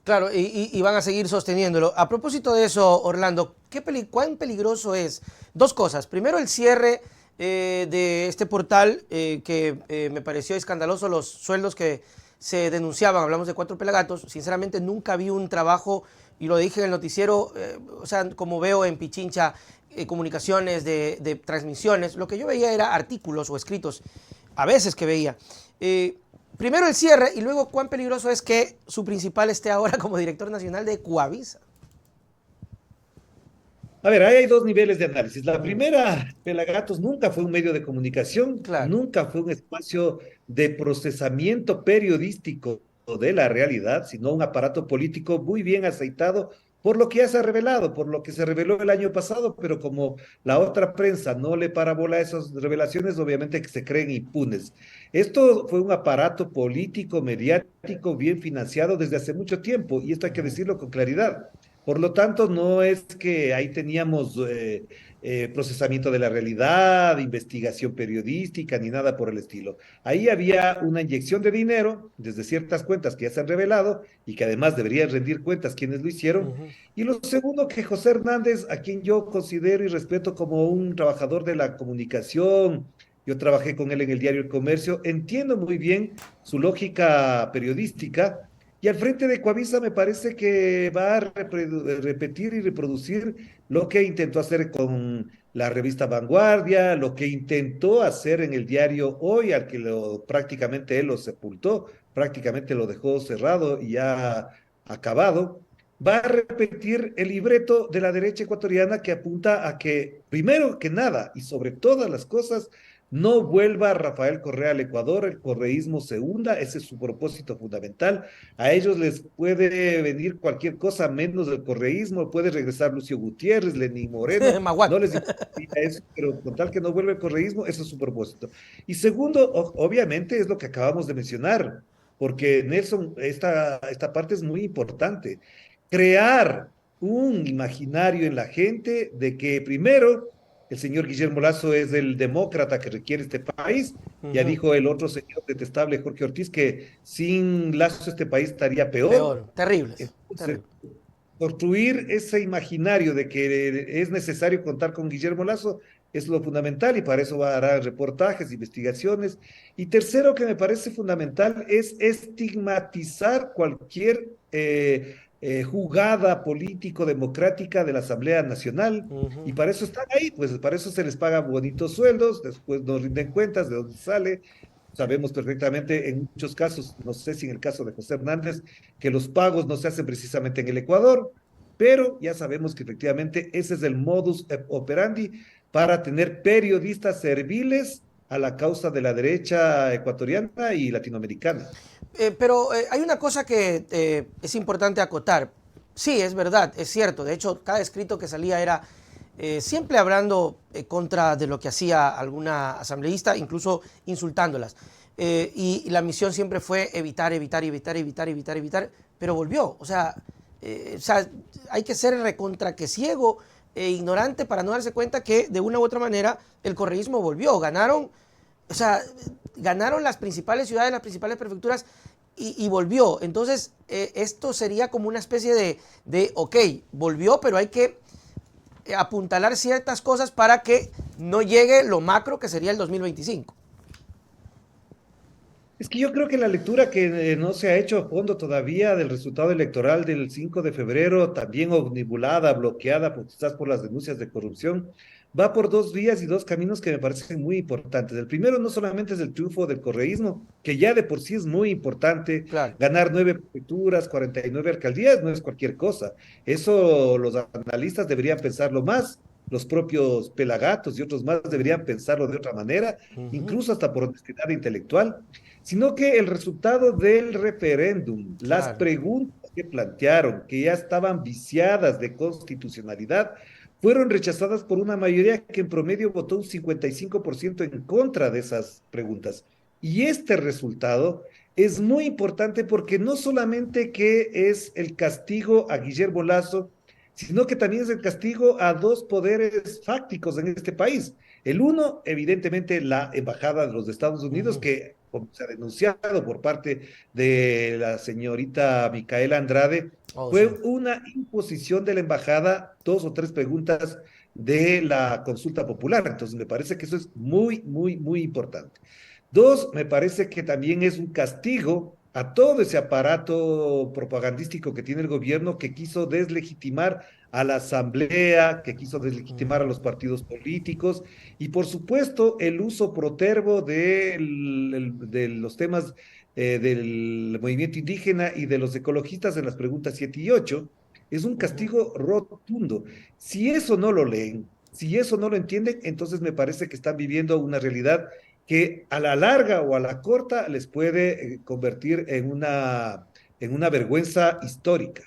Claro, y van a seguir sosteniéndolo. A propósito de eso, Orlando, ¿cuán peligroso es? Dos cosas. Primero, el cierre de este portal, que me pareció escandaloso los sueldos que se denunciaban. Hablamos de 4 pelagatos. Sinceramente, nunca vi un trabajo, y lo dije en el noticiero, o sea, como veo en Pichincha, comunicaciones de transmisiones, lo que yo veía era artículos o escritos, a veces que veía. Primero el cierre y luego cuán peligroso es que su principal esté ahora como director nacional de Coavisa. A ver, ahí hay dos niveles de análisis. La primera, Pelagatos nunca fue un medio de comunicación, Claro. nunca fue un espacio de procesamiento periodístico de la realidad, sino un aparato político muy bien aceitado por lo que ya se ha revelado, por lo que se reveló el año pasado, pero como la otra prensa no le parabola esas revelaciones, obviamente que se creen impunes. Esto fue un aparato político, mediático, bien financiado desde hace mucho tiempo, y esto hay que decirlo con claridad. Por lo tanto, no es que ahí teníamos procesamiento de la realidad, investigación periodística, ni nada por el estilo. Ahí había una inyección de dinero desde ciertas cuentas que ya se han revelado y que además deberían rendir cuentas quienes lo hicieron. Y lo segundo, que José Hernández, a quien yo considero y respeto como un trabajador de la comunicación, yo trabajé con él en el diario El Comercio, entiendo muy bien su lógica periodística y al frente de Coavisa me parece que va a repetir y reproducir lo que intentó hacer con la revista Vanguardia, lo que intentó hacer en el diario Hoy, al que prácticamente él lo sepultó, prácticamente lo dejó cerrado y ya acabado. Va a repetir el libreto de la derecha ecuatoriana que apunta a que, primero que nada y sobre todas las cosas, no vuelva Rafael Correa al Ecuador, el correísmo se hunda, ese es su propósito fundamental. A ellos les puede venir cualquier cosa menos del correísmo, puede regresar Lucio Gutiérrez, Lenín Moreno, no Maguac. les importa eso, pero con tal que no vuelva el correísmo, eso es su propósito. Y segundo, obviamente es lo que acabamos de mencionar, porque Nelson, esta parte es muy importante. Crear un imaginario en la gente de que primero el señor Guillermo Lazo es el demócrata que requiere este país. Ya dijo el otro señor detestable Jorge Ortiz que sin Lazo este país estaría peor. Peor. Terribles. Entonces, Terrible. construir ese imaginario de que es necesario contar con Guillermo Lazo es lo fundamental y para eso va a dar reportajes, investigaciones. Y tercero, que me parece fundamental, es estigmatizar cualquier jugada político-democrática de la Asamblea Nacional. Y para eso están ahí, pues para eso se les paga bonitos sueldos, después nos rinden cuentas de dónde sale. Sabemos perfectamente en muchos casos, no sé si en el caso de José Hernández, que los pagos no se hacen precisamente en el Ecuador, pero ya sabemos que efectivamente ese es el modus operandi para tener periodistas serviles a la causa de la derecha ecuatoriana y latinoamericana. Pero hay una cosa que es importante acotar. Sí, es verdad, es cierto. De hecho, cada escrito que salía era siempre hablando contra de lo que hacía alguna asambleísta, incluso insultándolas. Y la misión siempre fue evitar, evitar, evitar, evitar, evitar, evitar, pero volvió. O sea, hay que ser recontra que ciego e ignorante para no darse cuenta que de una u otra manera el correísmo volvió. Ganaron, o sea, ganaron las principales ciudades, las principales prefecturas y volvió. Entonces, esto sería como una especie ok, volvió, pero hay que apuntalar ciertas cosas para que no llegue lo macro que sería el 2025. Es que yo creo que la lectura que no se ha hecho a fondo todavía del resultado electoral del 5 de febrero, también omnibulada, bloqueada quizás por las denuncias de corrupción, va por dos vías y dos caminos que me parecen muy importantes. El primero no solamente es el triunfo del correísmo, que ya de por sí es muy importante, Claro. ganar 9 prefecturas, 49 alcaldías, no es cualquier cosa. Eso los analistas deberían pensarlo más. Los propios Pelagatos y otros más deberían pensarlo de otra manera, incluso hasta por honestidad intelectual, sino que el resultado del referéndum, las Claro. preguntas que plantearon, que ya estaban viciadas de constitucionalidad, fueron rechazadas por una mayoría que en promedio votó un 55% en contra de esas preguntas. Y este resultado es muy importante porque no solamente que es el castigo a Guillermo Lazo, sino que también es el castigo a dos poderes fácticos en este país. El uno, evidentemente, la Embajada de los Estados Unidos, que como se ha denunciado por parte de la señorita Micaela Andrade, Oh, fue sí. una imposición de la embajada, dos o tres preguntas de la consulta popular. Entonces, me parece que eso es muy, muy, muy importante. Dos, me parece que también es un castigo a todo ese aparato propagandístico que tiene el gobierno que quiso deslegitimar a la asamblea, que quiso deslegitimar a los partidos políticos y por supuesto el uso protervo de los temas del movimiento indígena y de los ecologistas en las preguntas 7 y 8 es un Ujú. castigo rotundo. Si eso no lo leen, si eso no lo entienden, entonces me parece que están viviendo una realidad que a la larga o a la corta les puede convertir en una vergüenza histórica.